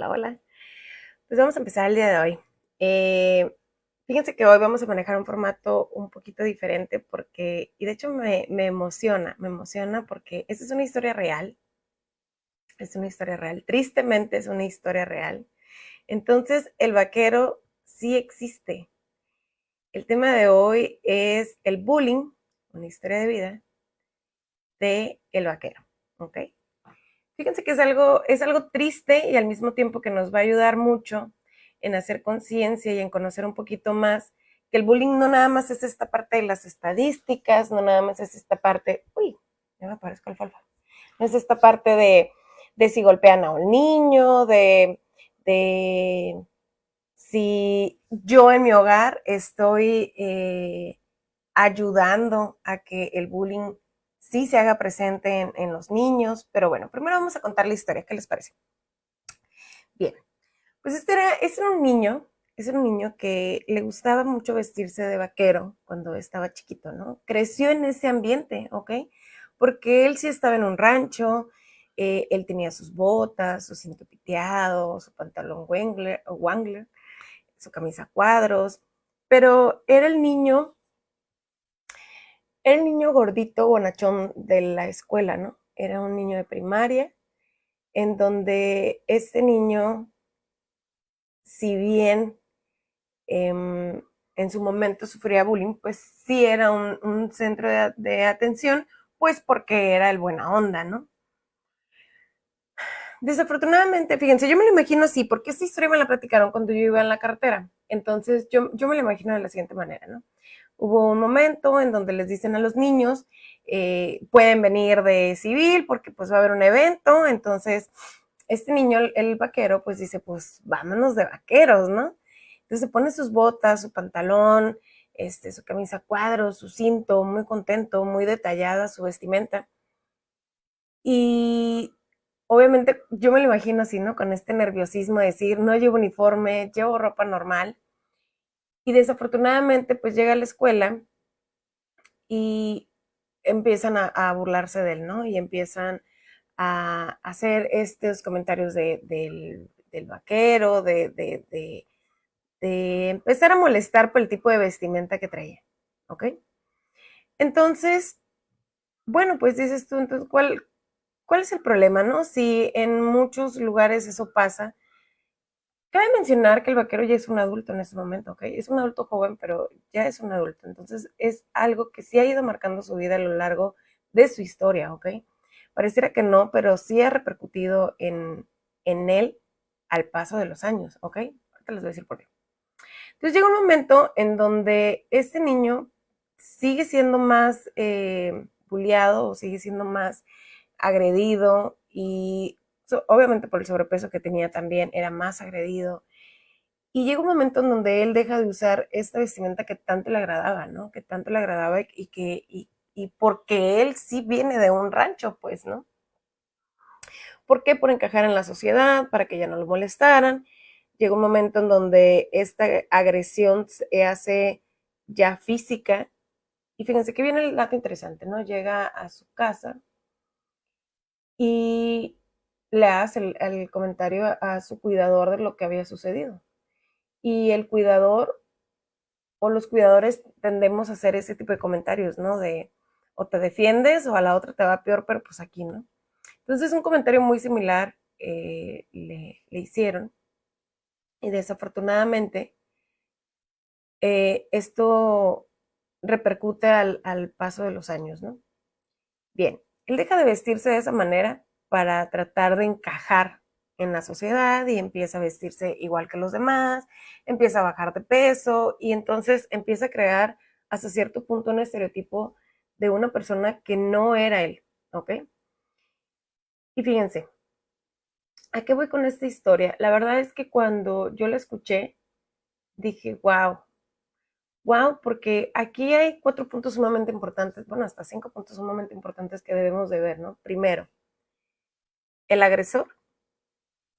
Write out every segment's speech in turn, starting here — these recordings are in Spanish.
Hola, hola. Pues vamos a empezar el día de hoy. Fíjense que hoy vamos a manejar un formato un poquito diferente porque, y de hecho me emociona porque esta es una historia real, tristemente es una historia real. Entonces, el vaquero sí existe. El tema de hoy es el bullying, una historia de vida de el vaquero, ¿ok? Fíjense que es algo triste y al mismo tiempo que nos va a ayudar mucho en hacer conciencia y en conocer un poquito más que el bullying no nada más es esta parte de las estadísticas, no nada más es esta parte, uy, ya me parezco alfalfa, no es esta parte de si golpean a un niño, de si yo en mi hogar estoy ayudando a que el bullying sí se haga presente en los niños. Pero bueno, primero vamos a contar la historia. ¿Qué les parece? Bien, pues este era un niño que le gustaba mucho vestirse de vaquero cuando estaba chiquito, ¿no? Creció en ese ambiente, ¿ok? Porque él sí estaba en un rancho, él tenía sus botas, su cinto piteado, su pantalón Wangler, su camisa a cuadros, pero era el niño gordito, bonachón de la escuela, ¿no? Era un niño de primaria, en donde este niño, si bien en su momento sufría bullying, pues sí era un centro de atención, pues porque era el buena onda, ¿no? Desafortunadamente, fíjense, yo me lo imagino así, porque esta historia me la platicaron cuando yo iba en la carretera. Entonces, yo me lo imagino de la siguiente manera, ¿no? Hubo un momento en donde les dicen a los niños, pueden venir de civil porque pues va a haber un evento. Entonces, este niño, el vaquero, pues dice, pues vámonos de vaqueros, ¿no? Entonces se pone sus botas, su pantalón, su camisa a cuadros, su cinto, muy contento, muy detallada su vestimenta. Y obviamente yo me lo imagino así, ¿no? Con este nerviosismo de decir, no llevo uniforme, llevo ropa normal. Y desafortunadamente, pues llega a la escuela y empiezan a burlarse de él, ¿no? Y empiezan a hacer estos comentarios del vaquero, de empezar a molestar por el tipo de vestimenta que traía, ¿ok? Entonces, bueno, pues dices tú, entonces, ¿cuál es el problema, no? Si en muchos lugares eso pasa. Cabe mencionar que el vaquero ya es un adulto en ese momento, ¿ok? Es un adulto joven, pero ya es un adulto. Entonces es algo que sí ha ido marcando su vida a lo largo de su historia, ¿ok? Pareciera que no, pero sí ha repercutido en él al paso de los años, ¿ok? Ahorita les voy a decir por qué. Entonces llega un momento en donde este niño sigue siendo más bulliado o sigue siendo más agredido y obviamente por el sobrepeso que tenía también era más agredido. Y llega un momento en donde él deja de usar esta vestimenta que tanto le agradaba, ¿no? Que tanto le agradaba y porque él sí viene de un rancho, pues, ¿no? ¿Por qué? Por encajar en la sociedad, para que ya no lo molestaran. Llega un momento en donde esta agresión se hace ya física. Y fíjense que viene el dato interesante, ¿no? Llega a su casa y le hace el comentario a su cuidador de lo que había sucedido. Y el cuidador o los cuidadores tendemos a hacer ese tipo de comentarios, ¿no? De o te defiendes o a la otra te va peor, pero pues aquí, ¿no? Entonces un comentario muy similar le hicieron y desafortunadamente esto repercute al paso de los años, ¿no? Bien, él deja de vestirse de esa manera para tratar de encajar en la sociedad y empieza a vestirse igual que los demás, empieza a bajar de peso y entonces empieza a crear hasta cierto punto un estereotipo de una persona que no era él, ¿ok? Y fíjense, ¿a qué voy con esta historia? La verdad es que cuando yo la escuché, dije, wow, wow, porque aquí hay 4 puntos sumamente importantes, bueno, hasta 5 puntos sumamente importantes que debemos de ver, ¿no? Primero, el agresor,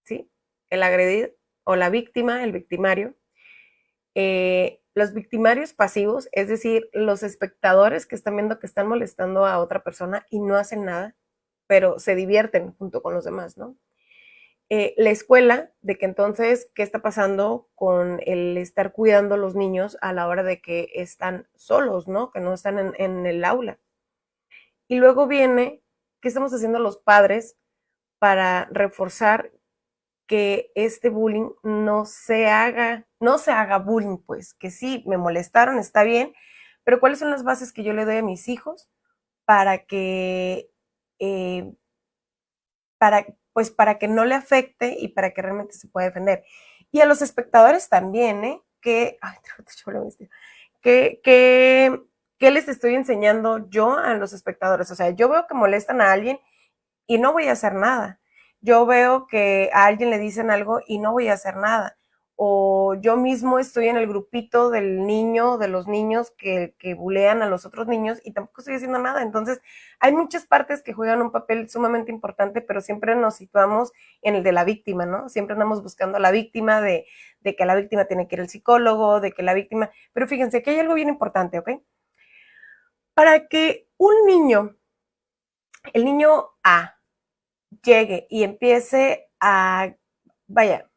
¿sí? El agredido o la víctima, el victimario. Los victimarios pasivos, es decir, los espectadores que están viendo que están molestando a otra persona y no hacen nada, pero se divierten junto con los demás, ¿no? la escuela, de que entonces, ¿qué está pasando con el estar cuidando a los niños a la hora de que están solos, ¿no? Que no están en el aula. Y luego viene, ¿qué estamos haciendo los padres para reforzar que este bullying no se haga bullying? Pues que sí, me molestaron, está bien, pero ¿cuáles son las bases que yo le doy a mis hijos para que, eh, para que no le afecte y para que realmente se pueda defender? Y a los espectadores también, ¿eh? Que, que, ¿Qué les estoy enseñando yo a los espectadores? O sea, yo veo que molestan a alguien y no voy a hacer nada. Yo veo que a alguien le dicen algo y no voy a hacer nada. O yo mismo estoy en el grupito del niño, de los niños que bulean a los otros niños y tampoco estoy haciendo nada. Entonces, hay muchas partes que juegan un papel sumamente importante, pero siempre nos situamos en el de la víctima, ¿no? Siempre andamos buscando a la víctima, de que la víctima tiene que ir al psicólogo, de que la víctima... Pero fíjense que hay algo bien importante, ¿ok? Para que un niño, el niño A, llegue y empiece a, vaya,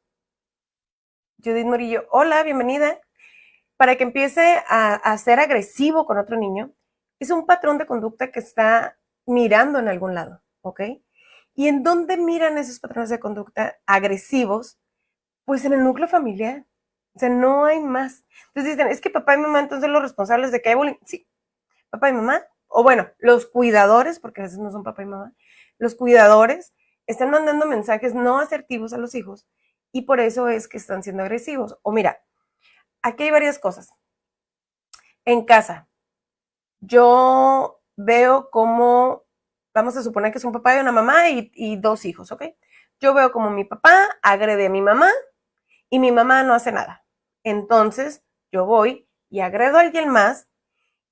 Judith Murillo, hola, bienvenida, para que empiece a ser agresivo con otro niño, es un patrón de conducta que está mirando en algún lado, ¿ok? ¿Y en dónde miran esos patrones de conducta agresivos? Pues en el núcleo familiar. O sea, no hay más. Entonces dicen, es que papá y mamá entonces los responsables de que hay bullying. Sí, papá y mamá, o bueno, los cuidadores, porque a veces no son papá y mamá, los cuidadores están mandando mensajes no asertivos a los hijos y por eso es que están siendo agresivos. O mira, aquí hay varias cosas. En casa, yo veo como, vamos a suponer que es un papá y una mamá y dos hijos, ¿ok? Yo veo como mi papá agrede a mi mamá y mi mamá no hace nada. Entonces, yo voy y agredo a alguien más.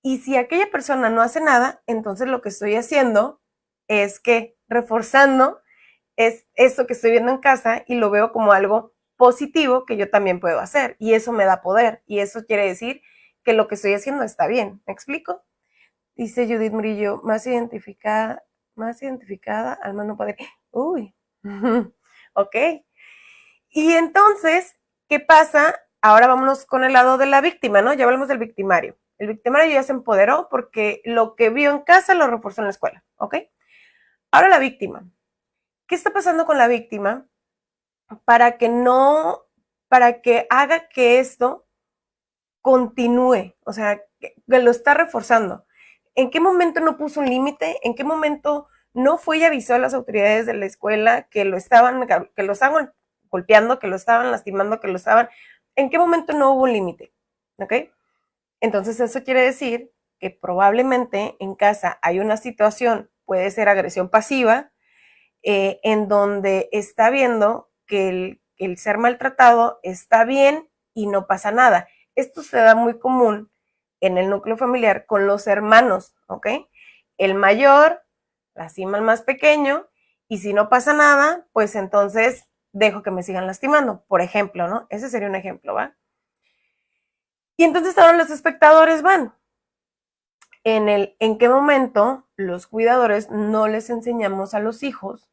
Y si aquella persona no hace nada, entonces lo que estoy haciendo es que reforzando es eso que estoy viendo en casa y lo veo como algo positivo que yo también puedo hacer. Y eso me da poder. Y eso quiere decir que lo que estoy haciendo está bien. ¿Me explico? Dice Judith Murillo, más identificada, al más no poder. Uy, ok. Y entonces, ¿qué pasa? Ahora vámonos con el lado de la víctima, ¿no? Ya hablamos del victimario. El victimario ya se empoderó porque lo que vio en casa lo reforzó en la escuela, ¿ok? Ahora la víctima. ¿Qué está pasando con la víctima para que no, para que haga que esto continúe? O sea, que lo está reforzando. ¿En qué momento no puso un límite? ¿En qué momento no fue y avisó a las autoridades de la escuela que lo estaban golpeando, que lo estaban lastimando, que lo estaban... ¿En qué momento no hubo un límite? ¿Ok? Entonces eso quiere decir que probablemente en casa hay una situación, puede ser agresión pasiva, en donde está viendo que el ser maltratado está bien y no pasa nada. Esto se da muy común en el núcleo familiar con los hermanos, ¿ok? El mayor lastima al más pequeño y si no pasa nada, pues entonces dejo que me sigan lastimando, por ejemplo, ¿no? Ese sería un ejemplo, ¿va? Y entonces ahora los espectadores van. ¿En qué momento los cuidadores no les enseñamos a los hijos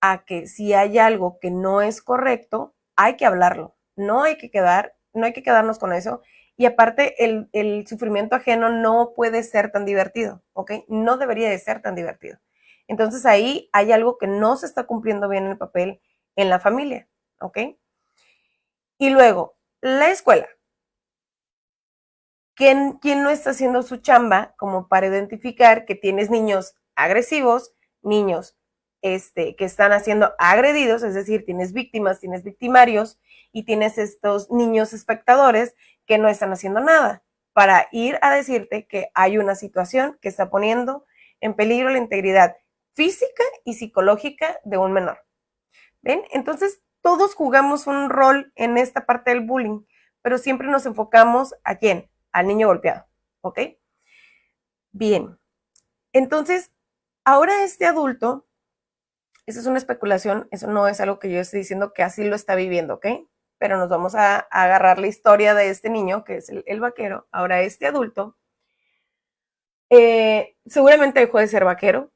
a que si hay algo que no es correcto, hay que hablarlo, no hay que quedarnos con eso? Y aparte, el sufrimiento ajeno no puede ser tan divertido, ¿ok? No debería de ser tan divertido. Entonces ahí hay algo que no se está cumpliendo bien en el papel en la familia, ¿ok? Y luego, la escuela. ¿Quién no está haciendo su chamba como para identificar que tienes niños agresivos, niños que están siendo agredidos, es decir, tienes víctimas, tienes victimarios y tienes estos niños espectadores que no están haciendo nada para ir a decirte que hay una situación que está poniendo en peligro la integridad física y psicológica de un menor? ¿Ven? Entonces, todos jugamos un rol en esta parte del bullying, pero siempre nos enfocamos ¿a quién? Al niño golpeado, ¿ok? Bien, entonces, ahora este adulto, esa es una especulación, eso no es algo que yo estoy diciendo que así lo está viviendo, ¿ok? Pero nos vamos a agarrar la historia de este niño, que es el vaquero. Ahora este adulto, seguramente dejó de ser vaquero,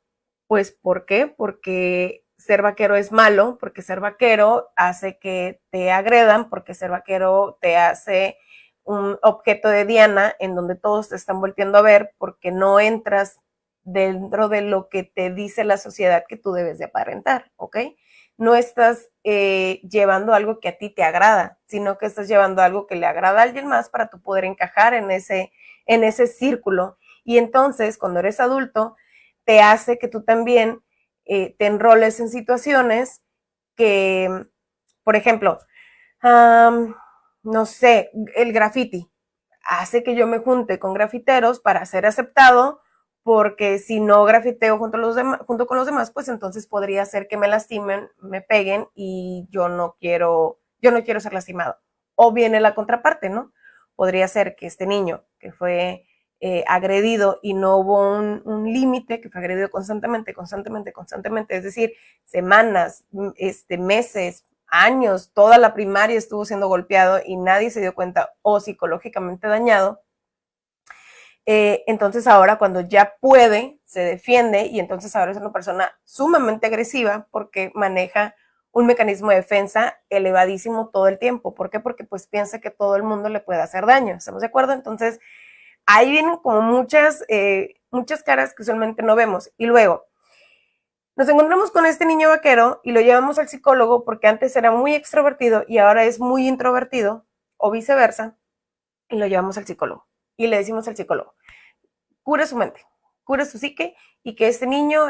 pues ¿por qué? Porque ser vaquero es malo, porque ser vaquero hace que te agredan, porque ser vaquero te hace un objeto de diana en donde todos te están volteando a ver porque no entras dentro de lo que te dice la sociedad que tú debes de aparentar, ¿ok? No estás llevando algo que a ti te agrada, sino que estás llevando algo que le agrada a alguien más para tú poder encajar en ese círculo. Y entonces, cuando eres adulto, te hace que tú también te enroles en situaciones que, por ejemplo, no sé, el graffiti hace que yo me junte con grafiteros para ser aceptado, porque si no grafiteo junto con los demás, pues entonces podría ser que me lastimen, me peguen y yo no quiero ser lastimado. O viene la contraparte, ¿no? Podría ser que este niño que fue agredido y no hubo un límite, que fue agredido constantemente, es decir, semanas, meses, años, toda la primaria estuvo siendo golpeado y nadie se dio cuenta, o psicológicamente dañado. Entonces ahora cuando ya puede, se defiende, y entonces ahora es una persona sumamente agresiva porque maneja un mecanismo de defensa elevadísimo todo el tiempo. ¿Por qué? Porque pues piensa que todo el mundo le puede hacer daño. ¿Estamos de acuerdo? Entonces ahí vienen como muchas caras que usualmente no vemos. Y luego nos encontramos con este niño vaquero y lo llevamos al psicólogo porque antes era muy extrovertido y ahora es muy introvertido, o viceversa, y lo llevamos al psicólogo. Y le decimos al psicólogo, cure su mente, cure su psique, y que este niño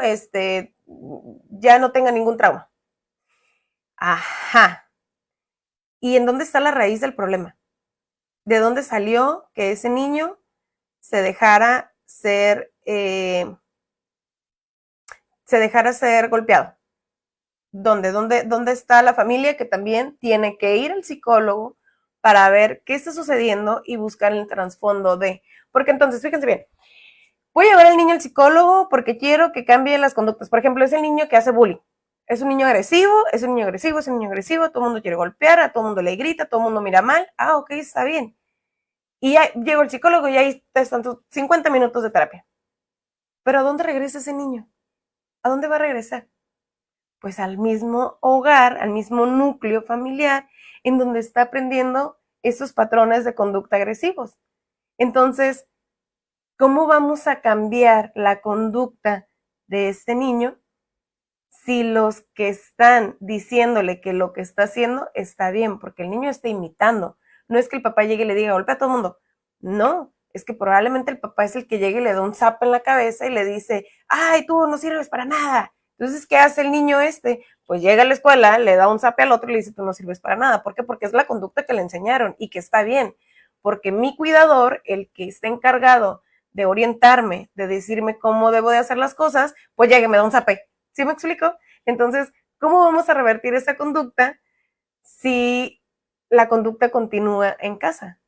ya no tenga ningún trauma. Ajá. ¿Y en dónde está la raíz del problema? ¿De dónde salió que ese niño se dejara ser golpeado? ¿Dónde está la familia que también tiene que ir al psicólogo para ver qué está sucediendo y buscar el trasfondo de? Porque entonces, fíjense bien, voy a llevar al niño al psicólogo porque quiero que cambie las conductas. Por ejemplo, es el niño que hace bullying. Es un niño agresivo, todo el mundo quiere golpear, a todo el mundo le grita, todo el mundo mira mal. Ah, ok, está bien. Y ya llego al psicólogo y ahí están tus 50 minutos de terapia. Pero ¿a dónde regresa ese niño? ¿A dónde va a regresar? Pues al mismo hogar, al mismo núcleo familiar, en donde está aprendiendo esos patrones de conducta agresivos. Entonces, ¿cómo vamos a cambiar la conducta de este niño si los que están diciéndole que lo que está haciendo está bien? Porque el niño está imitando. No es que el papá llegue y le diga, golpea a todo el mundo. No, es que probablemente el papá es el que llegue y le da un zap en la cabeza y le dice, ay, tú no sirves para nada. Entonces, ¿qué hace el niño este? Pues llega a la escuela, le da un zape al otro y le dice, tú no sirves para nada. ¿Por qué? Porque es la conducta que le enseñaron y que está bien. Porque mi cuidador, el que está encargado de orientarme, de decirme cómo debo de hacer las cosas, pues llega y me da un zape. ¿Sí me explico? Entonces, ¿cómo vamos a revertir esa conducta si la conducta continúa en casa?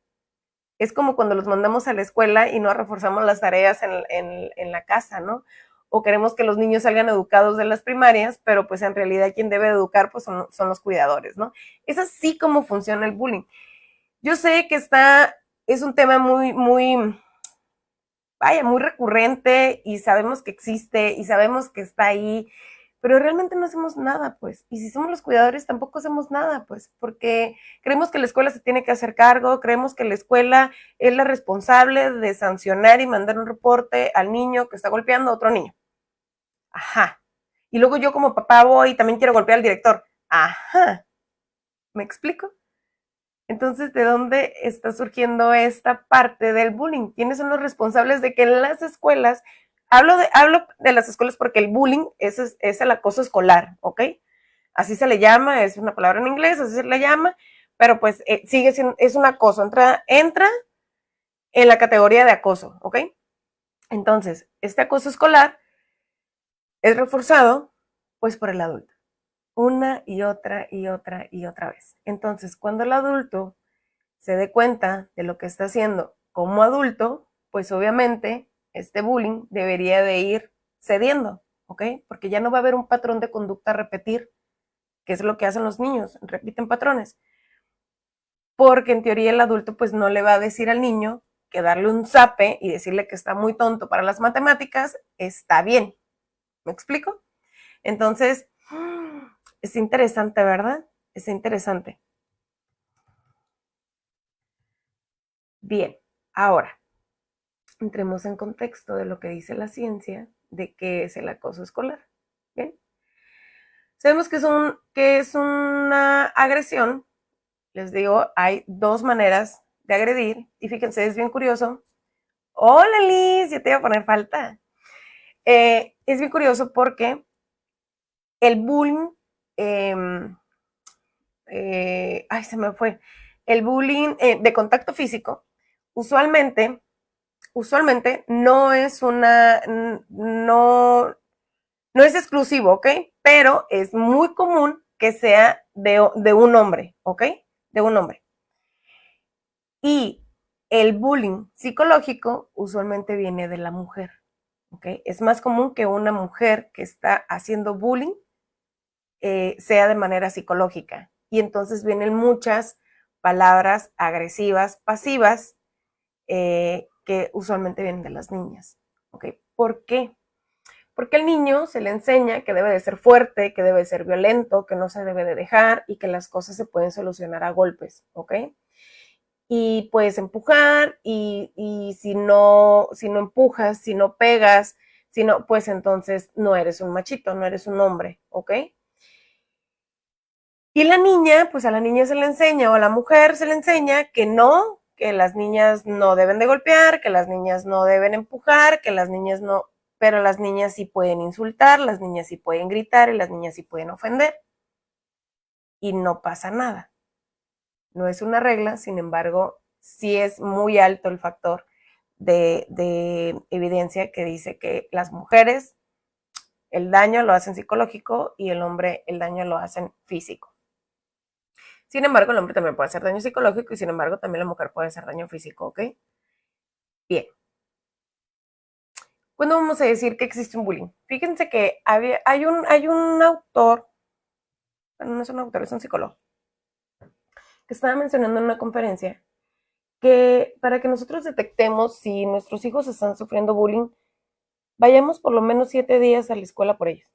Es como cuando los mandamos a la escuela y no reforzamos las tareas en la casa, ¿no? O queremos que los niños salgan educados de las primarias, pero pues en realidad quien debe educar pues son los cuidadores, ¿no? Es así como funciona el bullying. Yo sé que es un tema muy recurrente y sabemos que existe y sabemos que está ahí, pero realmente no hacemos nada, pues. Y si somos los cuidadores, tampoco hacemos nada, pues, porque creemos que la escuela se tiene que hacer cargo, creemos que la escuela es la responsable de sancionar y mandar un reporte al niño que está golpeando a otro niño. Ajá. Y luego yo como papá voy y también quiero golpear al director. Ajá. ¿Me explico? Entonces, ¿de dónde está surgiendo esta parte del bullying? ¿Quiénes son los responsables de que en las escuelas, hablo de las escuelas porque el bullying es el acoso escolar, ¿ok? Así se le llama, es una palabra en inglés, así se le llama, pero pues sigue siendo, es un acoso, entra en la categoría de acoso, ¿ok? Entonces, este acoso escolar es reforzado pues por el adulto, una y otra y otra y otra vez. Entonces, cuando el adulto se dé cuenta de lo que está haciendo como adulto, pues obviamente este bullying debería de ir cediendo, ¿ok? Porque ya no va a haber un patrón de conducta a repetir, que es lo que hacen los niños, repiten patrones. Porque en teoría el adulto pues no le va a decir al niño que darle un zape y decirle que está muy tonto para las matemáticas está bien. ¿Me explico? Entonces, Es interesante, ¿verdad? Es interesante. Bien, ahora entremos en contexto de lo que dice la ciencia de qué es el acoso escolar. Bien, sabemos que es una agresión. Les digo, hay dos maneras de agredir. Y fíjense, es bien curioso. Hola Liz, yo te iba a poner falta. Es bien curioso porque el bullying, ay, se me fue. El bullying de contacto físico, usualmente, usualmente no es no es exclusivo, ¿ok? Pero es muy común que sea de un hombre, ¿ok? De un hombre. Y el bullying psicológico usualmente viene de la mujer, ¿ok? Es más común que una mujer que está haciendo bullying sea de manera psicológica. Y entonces vienen muchas palabras agresivas, pasivas, que usualmente vienen de las niñas, ¿ok? ¿Por qué? Porque al niño se le enseña que debe de ser fuerte, que debe de ser violento, que no se debe de dejar y que las cosas se pueden solucionar a golpes, ¿ok? Y puedes empujar y si no empujas, si no pegas, si no, pues entonces no eres un machito, no eres un hombre, ¿ok? Y la niña, pues a la niña se le enseña o a la mujer se le enseña que no, que las niñas no deben de golpear, que las niñas no deben empujar, que las niñas no, pero las niñas sí pueden insultar, las niñas sí pueden gritar y las niñas sí pueden ofender y no pasa nada. No es una regla, sin embargo, sí es muy alto el factor de evidencia que dice que las mujeres el daño lo hacen psicológico y el hombre el daño lo hacen físico. Sin embargo, el hombre también puede hacer daño psicológico y sin embargo también la mujer puede hacer daño físico, ¿ok? Bien. ¿Cuándo vamos a decir que existe un bullying? Fíjense que hay un autor, bueno, no es un autor, es un psicólogo, que estaba mencionando en una conferencia que para que nosotros detectemos si nuestros hijos están sufriendo bullying, vayamos por lo menos 7 días a la escuela por ellos.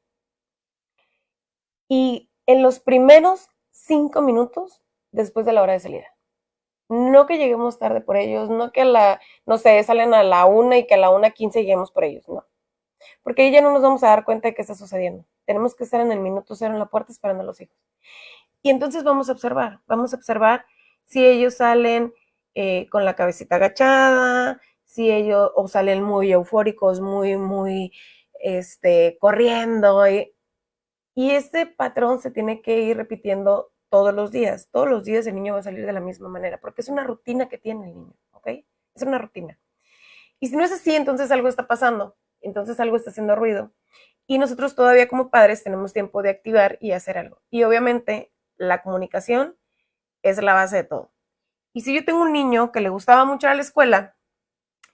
Y en los primeros 5 minutos después de la hora de salida. No que lleguemos tarde por ellos, no que no sé, salen a la 1 y que a la 1:15 lleguemos por ellos, no. Porque ahí ya no nos vamos a dar cuenta de qué está sucediendo. Tenemos que estar en el minuto cero en la puerta esperando a los hijos. Y entonces vamos a observar si ellos salen con la cabecita agachada, si ellos o salen muy eufóricos, muy, corriendo. Y este patrón se tiene que ir repitiendo todos los días. Todos los días el niño va a salir de la misma manera, porque es una rutina que tiene el niño, ¿ok? Es una rutina. Y si no es así, entonces algo está pasando, entonces algo está haciendo ruido. Y nosotros todavía como padres tenemos tiempo de activar y hacer algo. Y obviamente la comunicación es la base de todo. Y si yo tengo un niño que le gustaba mucho ir a la escuela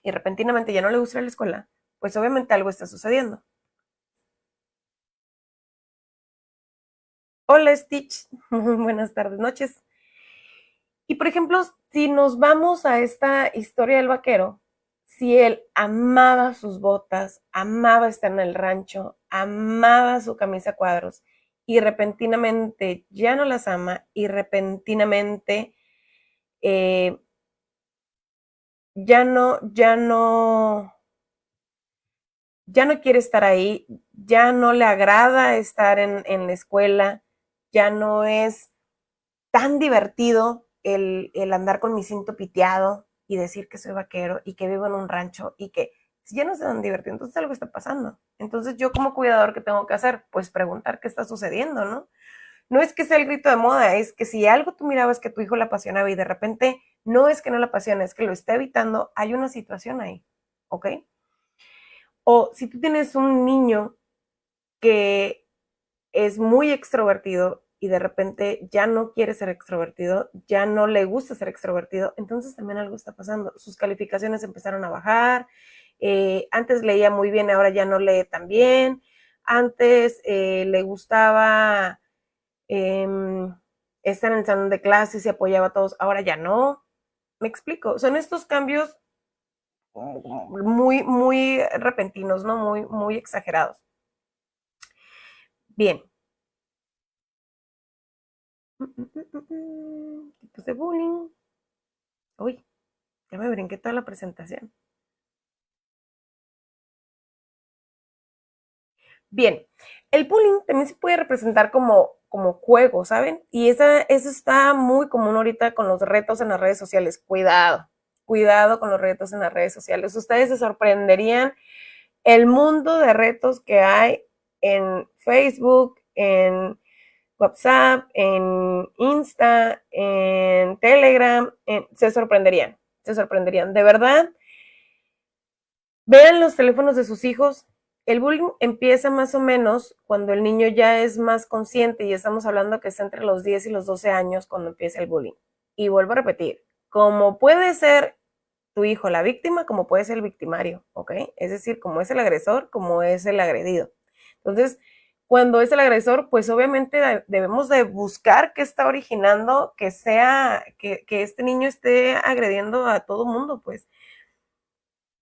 y repentinamente ya no le gusta ir a la escuela, pues obviamente algo está sucediendo. Hola Stitch, buenas tardes, noches. Y por ejemplo, si nos vamos a esta historia del vaquero, si él amaba sus botas, amaba estar en el rancho, amaba su camisa a cuadros y repentinamente ya no las ama y repentinamente eh, ya no quiere estar ahí, ya no le agrada estar en la escuela, ya no es tan divertido el andar con mi cinto piteado y decir que soy vaquero y que vivo en un rancho y que si ya no es tan divertido, entonces algo está pasando. Entonces yo como cuidador, ¿qué tengo que hacer? Pues preguntar qué está sucediendo, ¿no? No es que sea el grito de moda, es que si algo tú mirabas que tu hijo le apasionaba y de repente no es que no le apasiona, es que lo está evitando, hay una situación ahí, ¿ok? O si tú tienes un niño que es muy extrovertido y de repente ya no quiere ser extrovertido, ya no le gusta ser extrovertido, entonces también algo está pasando. Sus calificaciones empezaron a bajar, antes leía muy bien, ahora ya no lee tan bien, antes le gustaba eh, estar en el salón de clases y apoyaba a todos, ahora ya no. Me explico, son estos cambios muy repentinos, ¿no? Muy exagerados. Bien, Tipos de bullying. Uy, ya me brinqué toda la presentación. Bien, el bullying también se puede representar como juego, ¿saben? Y eso está muy común ahorita con los retos en las redes sociales. Cuidado, cuidado con los retos en las redes sociales. Ustedes se sorprenderían el mundo de retos que hay en Facebook, en WhatsApp, en Insta, en Telegram, se sorprenderían, se sorprenderían. De verdad, vean los teléfonos de sus hijos. El bullying empieza más o menos cuando el niño ya es más consciente y estamos hablando que es entre los 10 y los 12 años cuando empieza el bullying. Y vuelvo a repetir, como puede ser tu hijo la víctima, como puede ser el victimario, ¿ok? Es decir, como es el agresor, como es el agredido. Entonces, cuando es el agresor, pues obviamente debemos de buscar qué está originando que sea, que este niño esté agrediendo a todo mundo, pues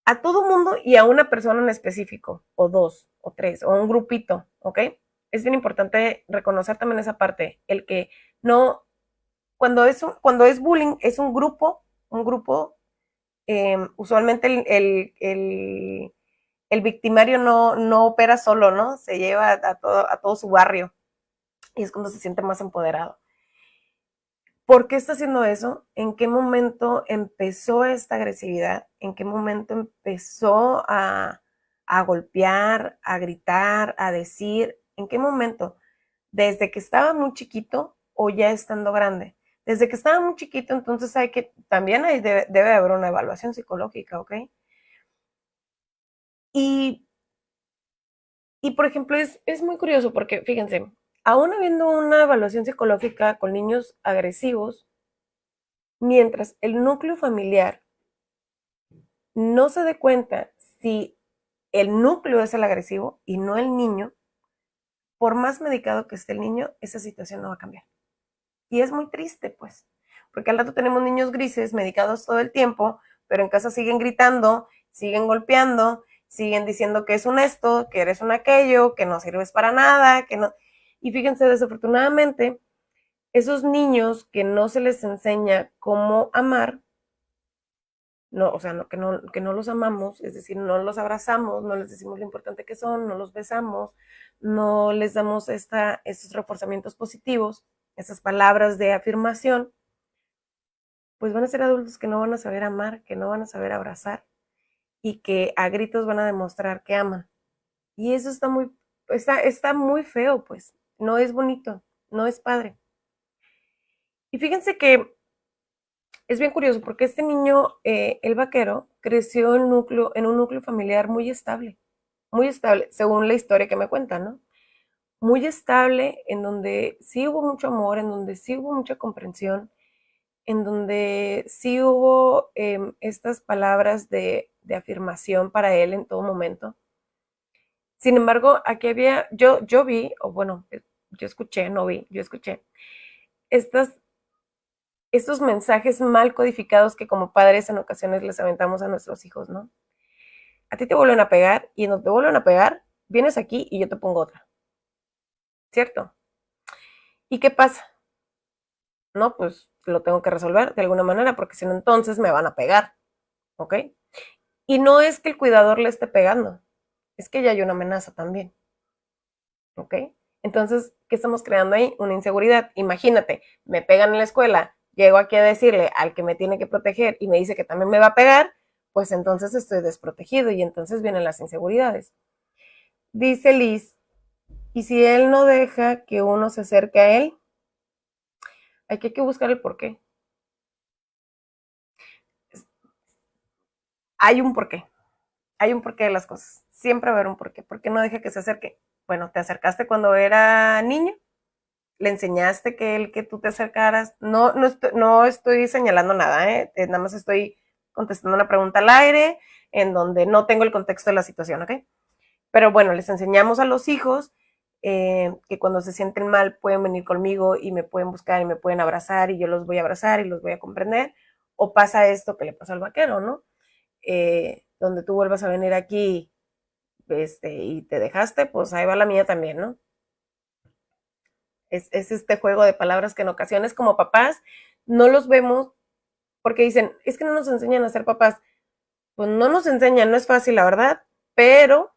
a todo mundo y a una persona en específico, o dos, o tres, o un grupito, ¿ok? Es bien importante reconocer también esa parte, el que no, cuando es bullying, es un grupo, usualmente el victimario no opera solo, ¿no? Se lleva a todo su barrio y es cuando se siente más empoderado. ¿Por qué está haciendo eso? ¿En qué momento empezó esta agresividad? ¿En qué momento empezó a golpear, a gritar, a decir? ¿En qué momento? ¿Desde que estaba muy chiquito o ya estando grande? Desde que estaba muy chiquito, entonces también debe haber una evaluación psicológica, ¿ok? Y, y por ejemplo, es muy curioso porque, fíjense, aún habiendo una evaluación psicológica con niños agresivos, mientras el núcleo familiar no se dé cuenta si el núcleo es el agresivo y no el niño, por más medicado que esté el niño, esa situación no va a cambiar. Y es muy triste, pues, porque al rato tenemos niños grises medicados todo el tiempo, pero en casa siguen gritando, siguen golpeando, siguen diciendo que es un esto, que eres un aquello, que no sirves para nada, que no. Y fíjense, desafortunadamente, esos niños que no se les enseña cómo amar, no, o sea, que no los amamos, es decir, no los abrazamos, no les decimos lo importante que son, no los besamos, no les damos estos reforzamientos positivos, esas palabras de afirmación, pues van a ser adultos que no van a saber amar, que no van a saber abrazar y que a gritos van a demostrar que aman. Y eso está muy feo, pues, no es bonito, no es padre. Y fíjense que es bien curioso porque este niño, el vaquero, creció en un núcleo familiar muy estable, según la historia que me cuentan, ¿no? Muy estable, en donde sí hubo mucho amor, en donde sí hubo mucha comprensión, en donde sí hubo estas palabras de afirmación para él en todo momento. Sin embargo, aquí yo vi, o bueno, yo escuché, no vi, yo escuché, estas estos mensajes mal codificados que como padres en ocasiones les aventamos a nuestros hijos, ¿no? A ti te vuelven a pegar y no te vuelven a pegar, vienes aquí y yo te pongo otra, ¿cierto? ¿Y qué pasa? No, pues lo tengo que resolver de alguna manera porque si no entonces me van a pegar, ¿ok? Y no es que el cuidador le esté pegando, es que ya hay una amenaza también, ¿ok? Entonces, ¿qué estamos creando ahí? Una inseguridad. Imagínate, me pegan en la escuela, llego aquí a decirle al que me tiene que proteger y me dice que también me va a pegar, pues entonces estoy desprotegido y entonces vienen las inseguridades. Dice Liz, y si él no deja que uno se acerque a él, hay que buscar el porqué. Hay un porqué, hay un porqué de las cosas. Siempre va a haber un porqué. ¿Por qué no deja que se acerque? Bueno, te acercaste cuando era niño, le enseñaste que tú te acercaras. No estoy señalando nada, nada más estoy contestando una pregunta al aire en donde no tengo el contexto de la situación, ¿ok? Pero bueno, les enseñamos a los hijos que cuando se sienten mal pueden venir conmigo y me pueden buscar y me pueden abrazar y yo los voy a abrazar y los voy a comprender. O pasa esto que le pasó al vaquero, ¿no? Donde tú vuelvas a venir aquí y te dejaste, pues ahí va la mía también, ¿no? Es este juego de palabras que en ocasiones como papás no los vemos porque dicen, es que no nos enseñan a ser papás. Pues no nos enseñan, no es fácil, la verdad, pero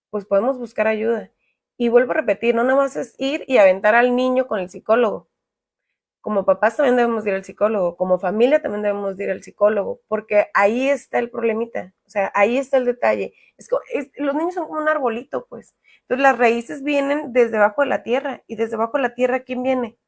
pues podemos buscar ayuda. Y vuelvo a repetir, no nada más es ir y aventar al niño con el psicólogo. Como papás también debemos ir al psicólogo, como familia también debemos ir al psicólogo, porque ahí está el problemita, o sea, ahí está el detalle. Los niños son como un arbolito, pues. Entonces las raíces vienen desde abajo de la tierra, y desde abajo de la tierra, ¿quién viene?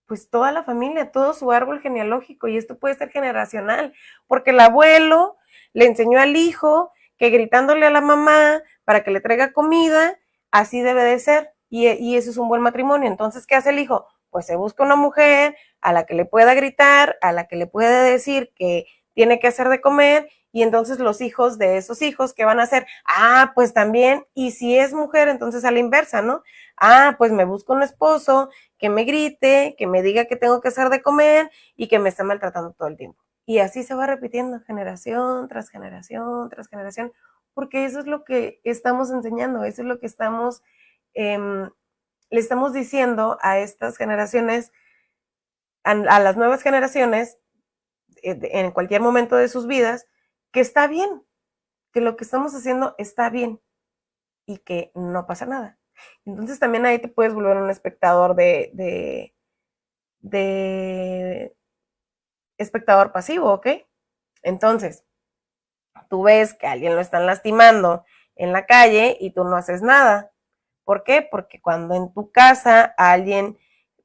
Pues toda la familia, todo su árbol genealógico, y esto puede ser generacional, porque el abuelo le enseñó al hijo que gritándole a la mamá para que le traiga comida, así debe de ser, y eso es un buen matrimonio. Entonces, ¿qué hace el hijo? Pues se busca una mujer a la que le pueda gritar, a la que le pueda decir que tiene que hacer de comer, y entonces los hijos de esos hijos, ¿qué van a hacer? Ah, pues también, y si es mujer, entonces a la inversa, ¿no? Ah, pues me busco un esposo que me grite, que me diga que tengo que hacer de comer y que me está maltratando todo el tiempo. Y así se va repitiendo generación tras generación tras generación, porque eso es lo que estamos enseñando, eso es lo que estamos, le estamos diciendo a estas generaciones, a las nuevas generaciones, en cualquier momento de sus vidas, que está bien, que lo que estamos haciendo está bien y que no pasa nada. Entonces también ahí te puedes volver un espectador de espectador pasivo, ¿ok? Entonces, tú ves que a alguien lo están lastimando en la calle y tú no haces nada. ¿Por qué? Porque cuando en tu casa alguien,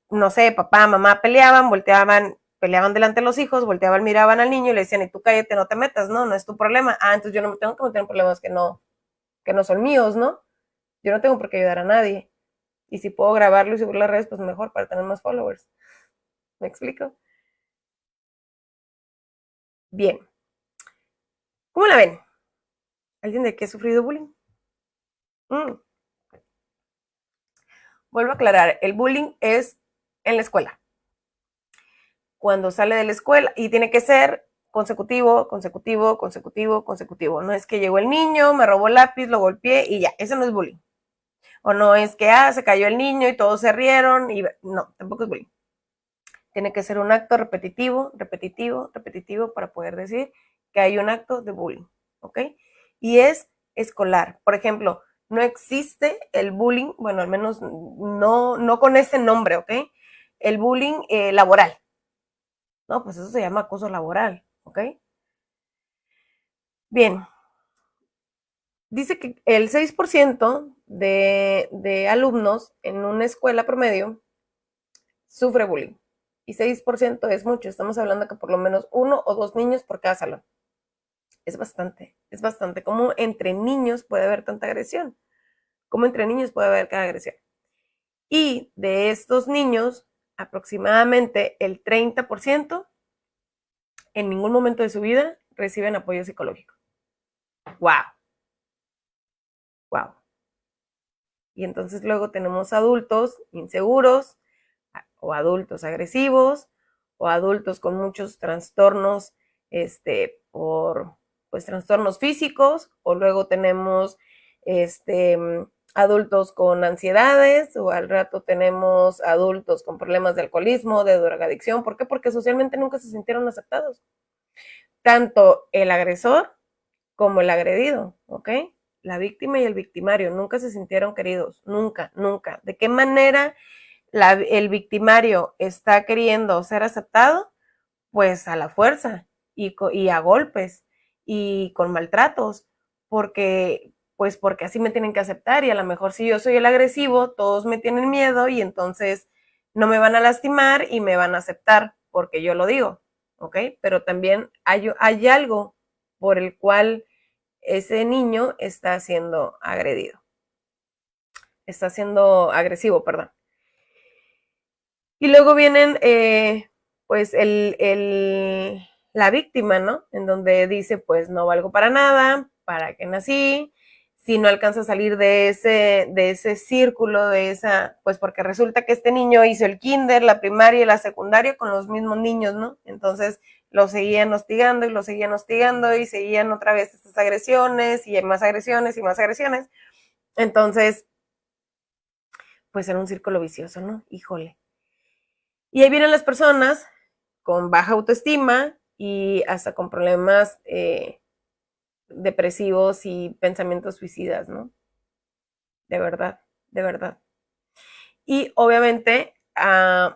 no sé, papá, mamá peleaban, peleaban delante de los hijos, volteaban, miraban al niño y le decían, y tú cállate, no te metas, ¿no? No es tu problema. Ah, entonces yo no me tengo que meter en problemas que no son míos, ¿no? Yo no tengo por qué ayudar a nadie. Y si puedo grabarlo y subir las redes, pues mejor para tener más followers. ¿Me explico? Bien. ¿Cómo la ven? ¿Alguien de aquí ha sufrido bullying? Mm. Vuelvo a aclarar, el bullying es en la escuela. Cuando sale de la escuela, y tiene que ser consecutivo, consecutivo, consecutivo, consecutivo. No es que llegó el niño, me robó el lápiz, lo golpeé y ya, eso no es bullying. O no es que, se cayó el niño y todos se rieron, y no, tampoco es bullying. Tiene que ser un acto repetitivo, repetitivo, repetitivo para poder decir que hay un acto de bullying, ¿ok? Y es escolar. Por ejemplo, no existe el bullying, bueno, al menos no con ese nombre, ¿ok? El bullying laboral. No, pues eso se llama acoso laboral, ¿ok? Bien, dice que el 6% de alumnos en una escuela promedio sufre bullying. Y 6% es mucho, estamos hablando que por lo menos 1 o 2 niños por cada salón. Es bastante, es bastante. ¿Cómo entre niños puede haber tanta agresión? ¿Cómo entre niños puede haber cada agresión? Y de estos niños, aproximadamente el 30% en ningún momento de su vida reciben apoyo psicológico. ¡Wow! ¡Wow! Y entonces luego tenemos adultos inseguros, o adultos agresivos, o adultos con muchos trastornos, por pues trastornos físicos, o luego tenemos adultos con ansiedades, o al rato tenemos adultos con problemas de alcoholismo, de drogadicción. ¿Por qué? Porque socialmente nunca se sintieron aceptados. Tanto el agresor como el agredido, ¿ok? La víctima y el victimario nunca se sintieron queridos, nunca, nunca. ¿De qué manera el victimario está queriendo ser aceptado? Pues a la fuerza y a golpes y con maltratos, porque así me tienen que aceptar, y a lo mejor si yo soy el agresivo, todos me tienen miedo y entonces no me van a lastimar y me van a aceptar porque yo lo digo, ¿ok? Pero también hay algo por el cual ese niño está siendo agredido, está siendo agresivo, perdón. Y luego vienen, pues, la víctima, ¿no? En donde dice, pues, no valgo para nada, ¿para qué nací? Si no alcanza a salir de ese círculo, pues, porque resulta que este niño hizo el kinder, la primaria y la secundaria con los mismos niños, ¿no? Entonces, lo seguían hostigando y lo seguían hostigando y seguían otra vez estas agresiones y más agresiones y más agresiones. Entonces, pues era un círculo vicioso, ¿no? Híjole. Y ahí vienen las personas con baja autoestima y hasta con problemas depresivos y pensamientos suicidas, ¿no? De verdad, de verdad. Y obviamente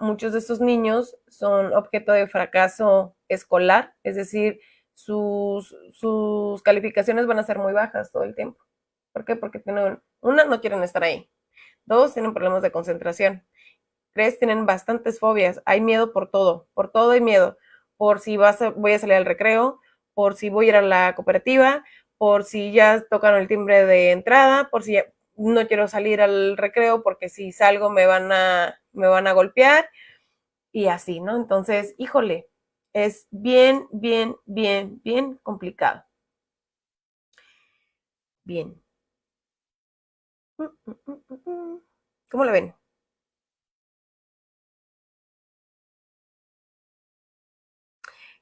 muchos de estos niños son objeto de fracaso escolar, es decir, sus calificaciones van a ser muy bajas todo el tiempo. ¿Por qué? Porque no quieren estar ahí. 2, tienen problemas de concentración. 3, tienen bastantes fobias. Hay miedo por todo hay miedo. Por si voy a salir al recreo, por si voy a ir a la cooperativa, por si ya tocaron el timbre de entrada, por si no quiero salir al recreo porque si salgo me van a golpear y así, ¿no? Entonces, híjole, es bien, bien, bien, bien complicado. Bien. ¿Cómo lo ven?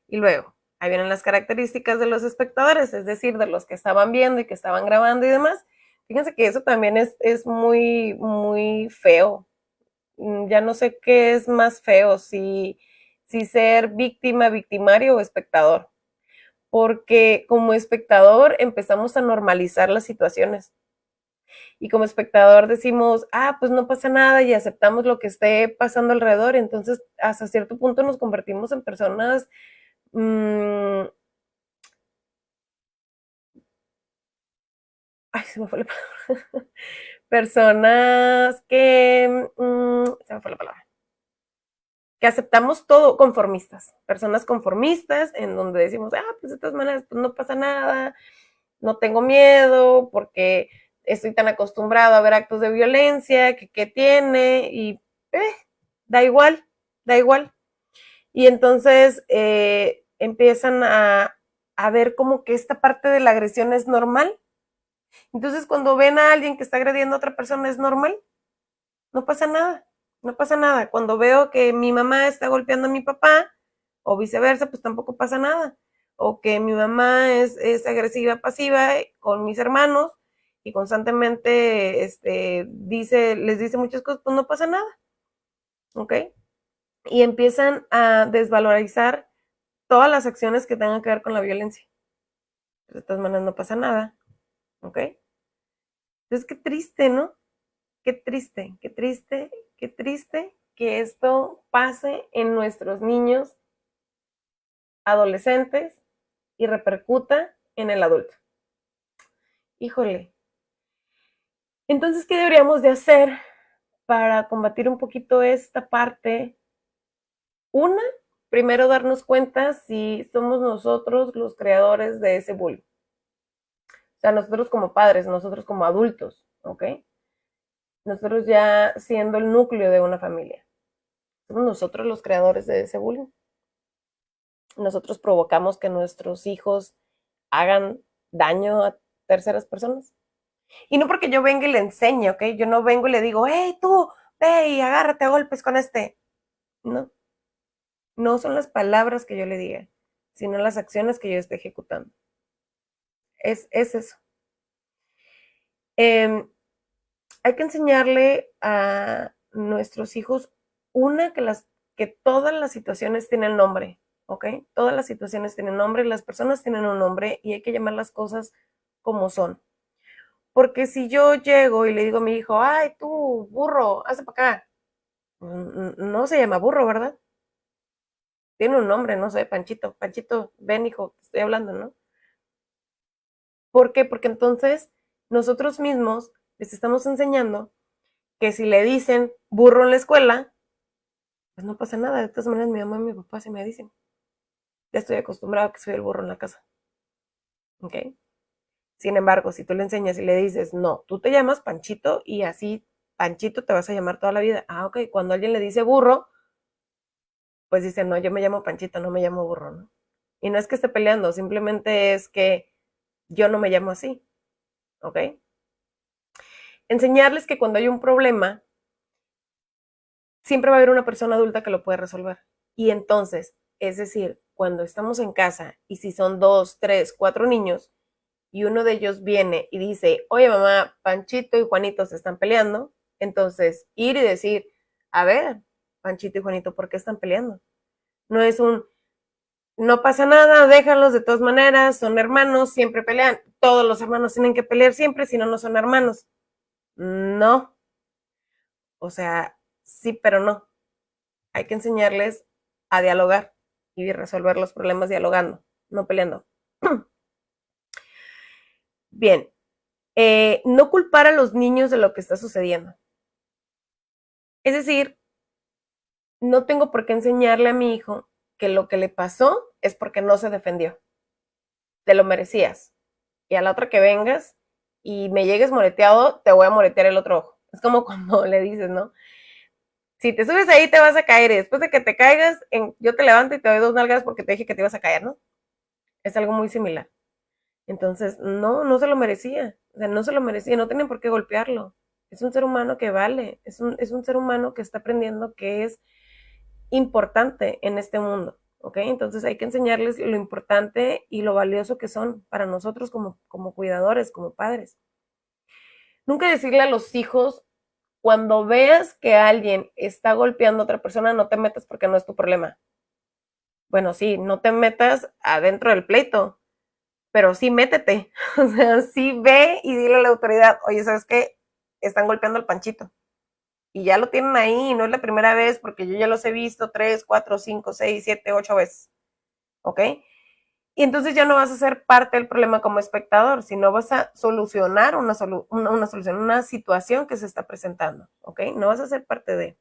Y luego, ahí vienen las características de los espectadores, es decir, de los que estaban viendo y que estaban grabando y demás. Fíjense que eso también es muy, muy feo. Ya no sé qué es más feo, si ser víctima, victimario o espectador. Porque como espectador empezamos a normalizar las situaciones. Y como espectador decimos, pues no pasa nada y aceptamos lo que esté pasando alrededor. Entonces, hasta cierto punto nos convertimos en personas se me fue la palabra. Personas que, se me fue la palabra. Que aceptamos todo, conformistas. Personas conformistas en donde decimos, pues de todas maneras, pues no pasa nada, no tengo miedo porque estoy tan acostumbrado a ver actos de violencia, que tiene, y da igual, da igual. Y entonces empiezan a ver como que esta parte de la agresión es normal. Entonces, cuando ven a alguien que está agrediendo a otra persona, es normal, no pasa nada, no pasa nada. Cuando veo que mi mamá está golpeando a mi papá, o viceversa, pues tampoco pasa nada. O que mi mamá es agresiva, pasiva con mis hermanos y constantemente les dice muchas cosas, pues no pasa nada, ¿ok? Y empiezan a desvalorizar todas las acciones que tengan que ver con la violencia. De todas maneras, no pasa nada, ¿ok? Entonces, qué triste, ¿no? Qué triste, qué triste, qué triste que esto pase en nuestros niños, adolescentes y repercuta en el adulto. Híjole. Entonces, ¿qué deberíamos de hacer para combatir un poquito esta parte? Una, primero darnos cuenta si somos nosotros los creadores de ese bullying. O sea, nosotros como padres, nosotros como adultos, ¿ok? Nosotros ya siendo el núcleo de una familia. Somos nosotros los creadores de ese bullying. Nosotros provocamos que nuestros hijos hagan daño a terceras personas. Y no porque yo venga y le enseñe, ¿ok? Yo no vengo y le digo, hey, tú, ve y agárrate a golpes con este. No. No son las palabras que yo le diga, sino las acciones que yo esté ejecutando. Es eso. Hay que enseñarle a nuestros hijos, que todas las situaciones tienen nombre, ¿ok? Todas las situaciones tienen nombre, las personas tienen un nombre y hay que llamar las cosas como son. Porque si yo llego y le digo a mi hijo, ay, tú, burro, hazte para acá, no se llama burro, ¿verdad? Tiene un nombre, no sé, Panchito. Panchito, ven, hijo, te estoy hablando, ¿no? ¿Por qué? Porque entonces nosotros mismos les estamos enseñando que si le dicen burro en la escuela, pues no pasa nada. De todas maneras, mi mamá y mi papá se me dicen. Ya estoy acostumbrado a que soy el burro en la casa. ¿Ok? Sin embargo, si tú le enseñas y le dices, no, tú te llamas Panchito y así Panchito te vas a llamar toda la vida. Ok, cuando alguien le dice burro, pues dice, no, yo me llamo Panchito, no me llamo burro, ¿no? Y no es que esté peleando, simplemente es que yo no me llamo así, ¿ok? Enseñarles que cuando hay un problema, siempre va a haber una persona adulta que lo puede resolver. Y entonces, es decir, cuando estamos en casa y si son 2, 3, 4 niños y uno de ellos viene y dice, oye mamá, Panchito y Juanito se están peleando, Entonces, ir y decir, a ver, Panchito y Juanito, ¿por qué están peleando? No es no pasa nada, déjalos de todas maneras, son hermanos, siempre pelean. Todos los hermanos tienen que pelear siempre, si no, no son hermanos. No. O sea, sí, pero no. Hay que enseñarles a dialogar y resolver los problemas dialogando, no peleando. Bien, no culpar a los niños de lo que está sucediendo. Es decir, no tengo por qué enseñarle a mi hijo que lo que le pasó es porque no se defendió. Te lo merecías. Y a la otra que vengas y me llegues moreteado, te voy a moretear el otro ojo. Es como cuando le dices, ¿no? Si te subes ahí te vas a caer y después de que te caigas, yo te levanto y te doy 2 nalgas porque te dije que te ibas a caer, ¿no? Es algo muy similar. Entonces, no se lo merecía. O sea, no se lo merecía, no tienen por qué golpearlo. Es un ser humano que vale, es un ser humano que está aprendiendo que es importante en este mundo, ¿ok? Entonces hay que enseñarles lo importante y lo valioso que son para nosotros como cuidadores, como padres. Nunca decirle a los hijos, cuando veas que alguien está golpeando a otra persona, no te metas porque no es tu problema. Bueno, sí, no te metas adentro del pleito, pero sí métete. O sea, sí ve y dile a la autoridad, oye, ¿sabes qué? Están golpeando al Panchito. Y ya lo tienen ahí, no es la primera vez, porque yo ya los he visto 3, 4, 5, 6, 7, 8 veces. ¿Ok? Y entonces ya no vas a ser parte del problema como espectador, sino vas a solucionar una solución, una situación que se está presentando. ¿Ok? No vas a ser parte de.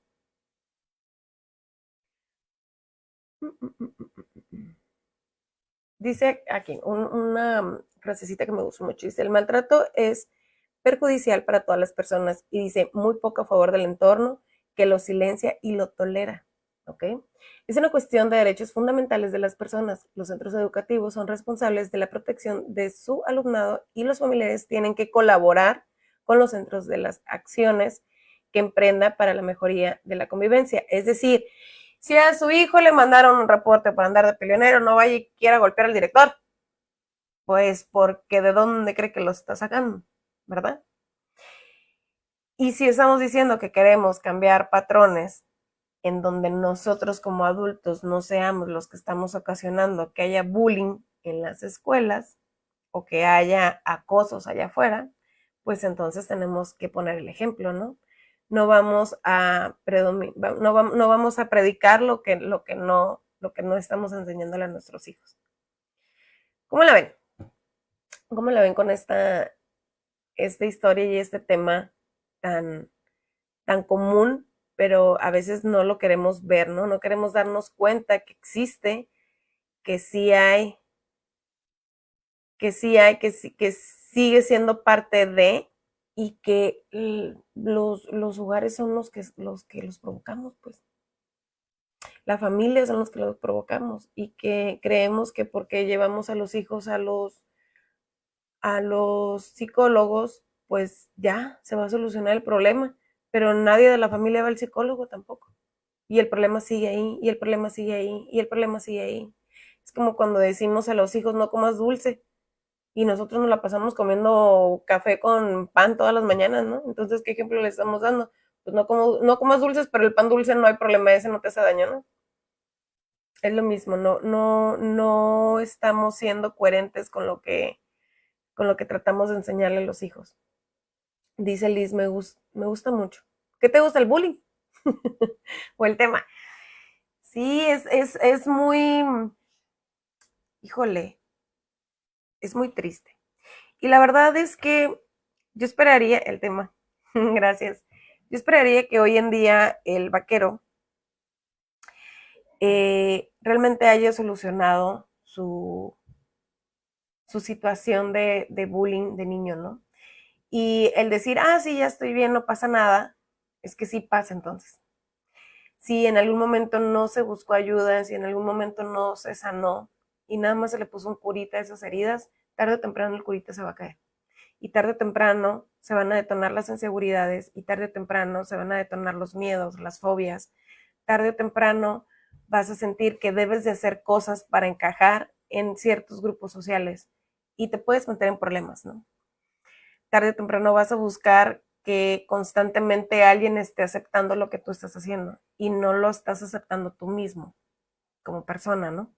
Dice aquí una frasecita que me gustó mucho. Dice, el maltrato es perjudicial para todas las personas y dice muy poco a favor del entorno que lo silencia y lo tolera. ¿Ok? Es una cuestión de derechos fundamentales de las personas. Los centros educativos son responsables de la protección de su alumnado y los familiares tienen que colaborar con los centros de las acciones que emprenda para la mejoría de la convivencia. Es decir, si a su hijo le mandaron un reporte por andar de peleonero, no vaya y quiera golpear al director. Pues porque de dónde cree que lo está sacando, ¿verdad? Y si estamos diciendo que queremos cambiar patrones en donde nosotros como adultos no seamos los que estamos ocasionando que haya bullying en las escuelas o que haya acosos allá afuera, pues entonces tenemos que poner el ejemplo, ¿no? No vamos a predicar lo que no estamos enseñándole a nuestros hijos. ¿Cómo la ven? ¿Cómo la ven con esta historia y este tema tan, tan común, pero a veces no lo queremos ver, ¿no? No queremos darnos cuenta que existe, que sí hay, que sigue siendo parte de, y que los hogares son los que los provocamos, pues. La familia son los que los provocamos y que creemos que porque llevamos a los hijos a los psicólogos, pues ya se va a solucionar el problema, pero nadie de la familia va al psicólogo tampoco. Y el problema sigue ahí, y el problema sigue ahí, y el problema sigue ahí. Es como cuando decimos a los hijos no comas dulce y nosotros nos la pasamos comiendo café con pan todas las mañanas, ¿no? Entonces, ¿qué ejemplo le estamos dando? Pues no comas dulces, pero el pan dulce no hay problema, ese no te hace daño, ¿no? Es lo mismo, no estamos siendo coherentes con lo que tratamos de enseñarle a los hijos. Dice Liz, me gusta mucho. ¿Qué te gusta, el bullying? O el tema. Sí, es muy, híjole, es muy triste. Y la verdad es que yo esperaría, el tema, gracias, yo esperaría que hoy en día el vaquero realmente haya solucionado su situación de bullying de niño, ¿no? Y el decir, sí, ya estoy bien, no pasa nada, es que sí pasa entonces. Si en algún momento no se buscó ayuda, si en algún momento no se sanó y nada más se le puso un curita a esas heridas, tarde o temprano el curita se va a caer. Y tarde o temprano se van a detonar las inseguridades y tarde o temprano se van a detonar los miedos, las fobias. Tarde o temprano vas a sentir que debes de hacer cosas para encajar en ciertos grupos sociales y te puedes meter en problemas, ¿no? Tarde o temprano vas a buscar que constantemente alguien esté aceptando lo que tú estás haciendo y no lo estás aceptando tú mismo como persona, ¿no?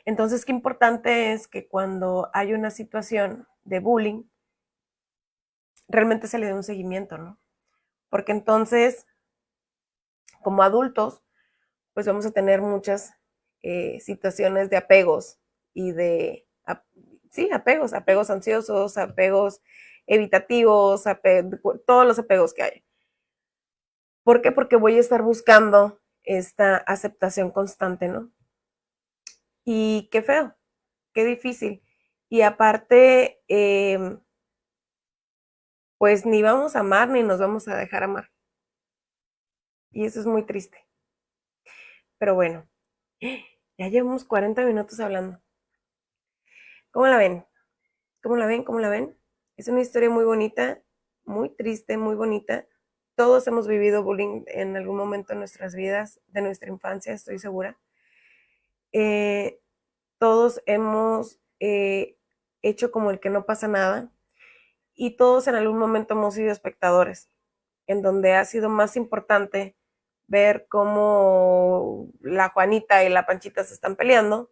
Entonces, qué importante es que cuando hay una situación de bullying, realmente se le dé un seguimiento, ¿no? Porque entonces, como adultos, pues vamos a tener muchas situaciones de apegos y de, sí, apegos ansiosos, apegos evitativos, todos los apegos que hay. ¿Por qué? Porque voy a estar buscando esta aceptación constante, ¿no? Y qué feo, qué difícil. Y aparte, pues ni vamos a amar ni nos vamos a dejar amar. Y eso es muy triste. Pero bueno, ya llevamos 40 minutos hablando. ¿Cómo la ven? ¿Cómo la ven? ¿Cómo la ven? Es una historia muy bonita, muy triste, muy bonita. Todos hemos vivido bullying en algún momento de nuestras vidas, de nuestra infancia, estoy segura. Todos hemos hecho como el que no pasa nada y todos en algún momento hemos sido espectadores, en donde ha sido más importante ver cómo la Juanita y la Panchita se están peleando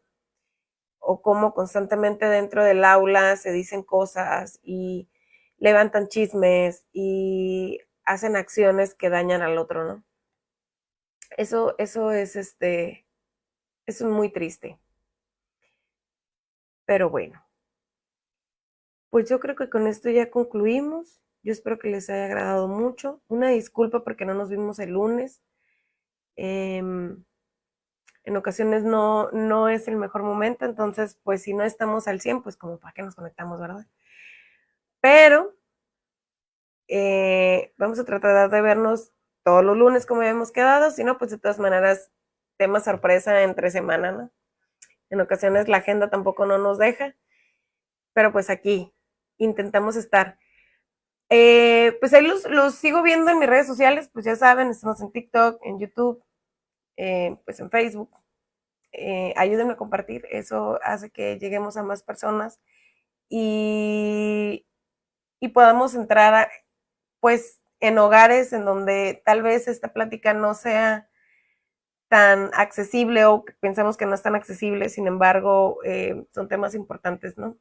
o cómo constantemente dentro del aula se dicen cosas y levantan chismes y hacen acciones que dañan al otro, ¿no? Eso es muy triste. Pero bueno, pues yo creo que con esto ya concluimos. Yo espero que les haya agradado mucho. Una disculpa porque no nos vimos el lunes. En ocasiones no es el mejor momento, entonces pues si no estamos al 100, pues como para qué nos conectamos, ¿verdad? Pero vamos a tratar de vernos todos los lunes como habíamos quedado, si no, pues de todas maneras, tema sorpresa entre semana, ¿no? En ocasiones la agenda tampoco no nos deja, pero pues aquí intentamos estar. Pues ahí los sigo viendo en mis redes sociales, pues ya saben, estamos en TikTok, en YouTube, pues en Facebook. Ayúdenme a compartir, eso hace que lleguemos a más personas y, y podamos entrar pues en hogares en donde tal vez esta plática no sea tan accesible o que pensamos que no es tan accesible, sin embargo, son temas importantes, ¿no?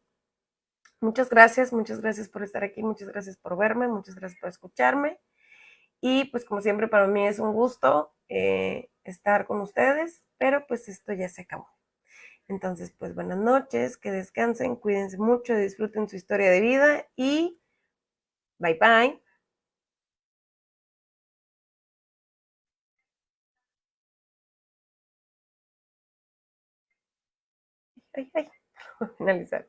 Muchas gracias por estar aquí, muchas gracias por verme, muchas gracias por escucharme. Y pues como siempre para mí es un gusto estar con ustedes, pero pues esto ya se acabó. Entonces pues buenas noches, que descansen, cuídense mucho, disfruten su historia de vida y bye bye. Ay, ay, finalizar.